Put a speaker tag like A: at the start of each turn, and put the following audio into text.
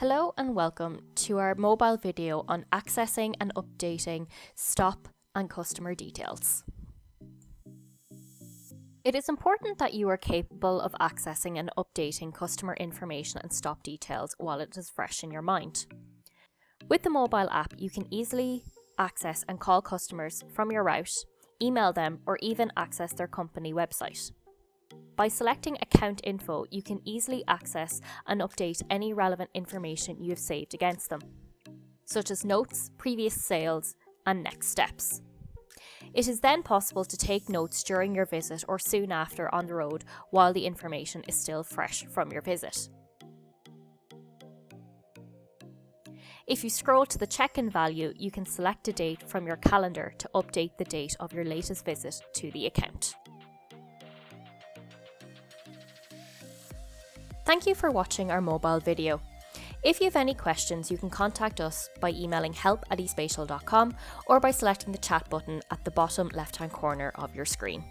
A: Hello and welcome to our mobile video on accessing and updating stop and customer details. It is important that you are capable of accessing and updating customer information and stop details while it is fresh in your mind. With the mobile app, you can easily access and call customers from your route, email them, or even access their company website. By selecting Account Info, you can easily access and update any relevant information you have saved against them, such as notes, previous sales, and next steps. It is then possible to take notes during your visit or soon after on the road while the information is still fresh from your visit. If you scroll to the check-in value, you can select a date from your calendar to update the date of your latest visit to the account. Thank you for watching our mobile video. If you have any questions, you can contact us by emailing help@espatial.com or by selecting the chat button at the bottom left-hand corner of your screen.